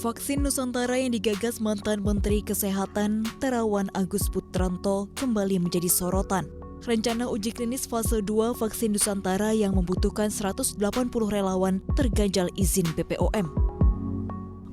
Vaksin Nusantara yang digagas mantan Menteri Kesehatan Terawan Agus Putranto kembali menjadi sorotan. Rencana uji klinis fase 2 vaksin Nusantara yang membutuhkan 180 relawan terganjal izin BPOM.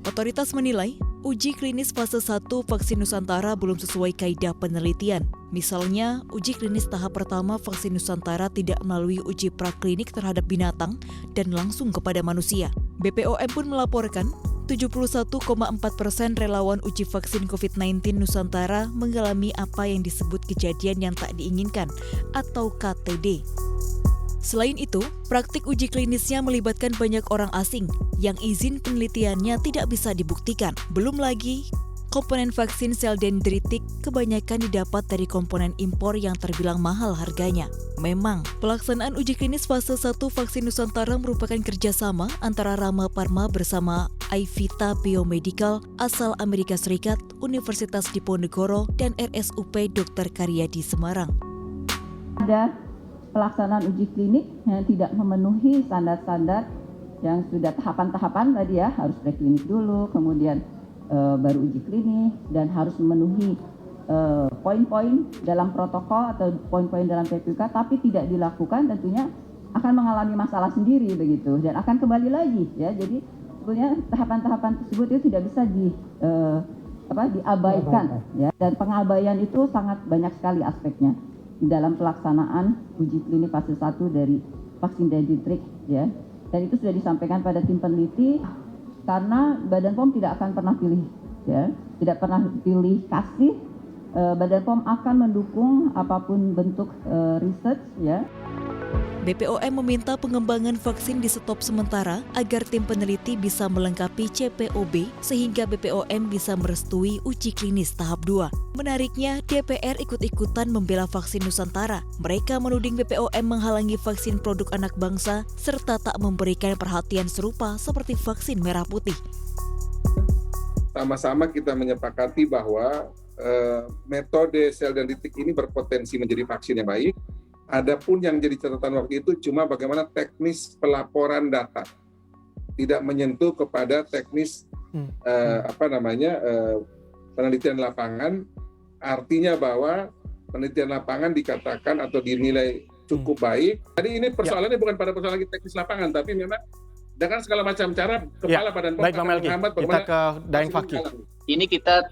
Otoritas menilai, uji klinis fase 1 vaksin Nusantara belum sesuai kaidah penelitian. Misalnya, uji klinis tahap pertama vaksin Nusantara tidak melalui uji praklinik terhadap binatang dan langsung kepada manusia. BPOM pun melaporkan, 71,4% relawan uji vaksin COVID-19 Nusantara mengalami apa yang disebut kejadian yang tak diinginkan atau KTD. Selain itu, praktik uji klinisnya melibatkan banyak orang asing yang izin penelitiannya tidak bisa dibuktikan. Belum lagi, komponen vaksin sel dendritik kebanyakan didapat dari komponen impor yang terbilang mahal harganya. Memang, pelaksanaan uji klinis fase 1 vaksin Nusantara merupakan kerjasama antara Rama Pharma bersama Aivita Biomedical asal Amerika Serikat, Universitas Diponegoro, dan RSUP Dr. Karyadi Semarang. Ada pelaksanaan uji klinik yang tidak memenuhi standar-standar yang sudah tahapan-tahapan tadi ya, harus preklinik dulu, kemudian baru uji klinis, dan harus memenuhi poin-poin dalam protokol atau poin-poin dalam PPK, tapi tidak dilakukan, tentunya akan mengalami masalah sendiri begitu, dan akan kembali lagi ya. Jadi sebetulnya tahapan-tahapan tersebut itu tidak bisa diabaikan ya, dan pengabaian itu sangat banyak sekali aspeknya di dalam pelaksanaan uji klinik fase 1 dari vaksin dendritik ya. Dan itu sudah disampaikan pada tim peneliti, karena Badan POM tidak akan pernah pilih ya, tidak pernah pilih kasih. Badan POM akan mendukung apapun bentuk riset ya. BPOM meminta pengembangan vaksin di stop sementara agar tim peneliti bisa melengkapi CPOB sehingga BPOM bisa merestui uji klinis tahap 2. Menariknya, DPR ikut-ikutan membela vaksin Nusantara. Mereka menuding BPOM menghalangi vaksin produk anak bangsa serta tak memberikan perhatian serupa seperti vaksin merah putih. Sama-sama kita menyepakati bahwa metode sel dendritik ini berpotensi menjadi vaksin yang baik. Adapun yang jadi catatan waktu itu cuma bagaimana teknis pelaporan data, tidak menyentuh kepada teknis penelitian lapangan. Artinya bahwa penelitian lapangan dikatakan atau dinilai cukup baik. Jadi ini persoalannya bukan pada persoalan teknis lapangan, tapi memang dengan segala macam cara kepala Badan POM akan menghambat. Kita ke Daeng Fakih. Ini kita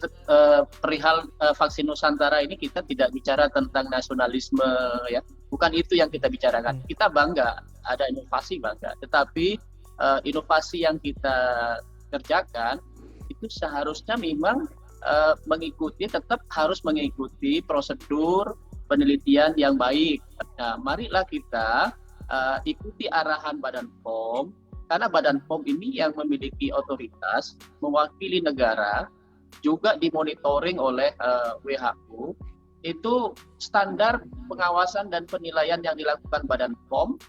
perihal vaksin Nusantara ini kita tidak bicara tentang nasionalisme ya, bukan itu yang kita bicarakan. Kita bangga ada inovasi, bangga, tetapi inovasi yang kita kerjakan itu seharusnya memang tetap harus mengikuti prosedur penelitian yang baik. Nah, marilah kita ikuti arahan Badan POM, karena Badan POM ini yang memiliki otoritas mewakili negara, juga dimonitoring oleh WHO. Itu standar pengawasan dan penilaian yang dilakukan Badan POM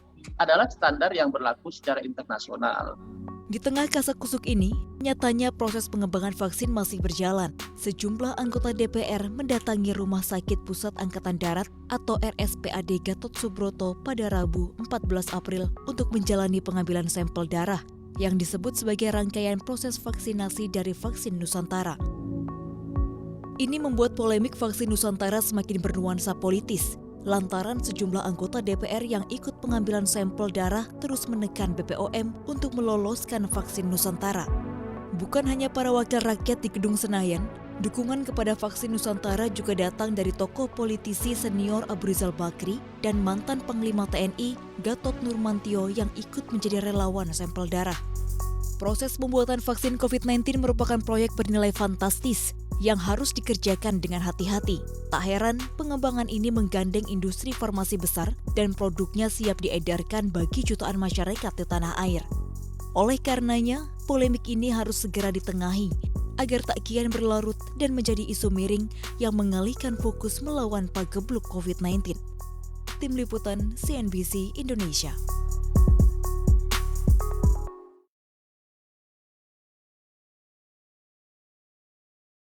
adalah standar yang berlaku secara internasional. Di tengah kasak-kusuk ini, nyatanya proses pengembangan vaksin masih berjalan. Sejumlah anggota DPR mendatangi Rumah Sakit Pusat Angkatan Darat atau RSPAD Gatot Subroto pada Rabu 14 April untuk menjalani pengambilan sampel darah yang disebut sebagai rangkaian proses vaksinasi dari vaksin Nusantara. Ini membuat polemik vaksin Nusantara semakin bernuansa politis, lantaran sejumlah anggota DPR yang ikut pengambilan sampel darah terus menekan BPOM untuk meloloskan vaksin Nusantara. Bukan hanya para wakil rakyat di Gedung Senayan, dukungan kepada vaksin Nusantara juga datang dari tokoh politisi senior Abu Rizal Bakri dan mantan Panglima TNI Gatot Nurmantio yang ikut menjadi relawan sampel darah. Proses pembuatan vaksin COVID-19 merupakan proyek bernilai fantastis yang harus dikerjakan dengan hati-hati. Tak heran, pengembangan ini menggandeng industri farmasi besar dan produknya siap diedarkan bagi jutaan masyarakat di tanah air. Oleh karenanya, polemik ini harus segera ditengahi agar tak kian berlarut dan menjadi isu miring yang mengalihkan fokus melawan pagebluk COVID-19. Tim Liputan CNBC Indonesia.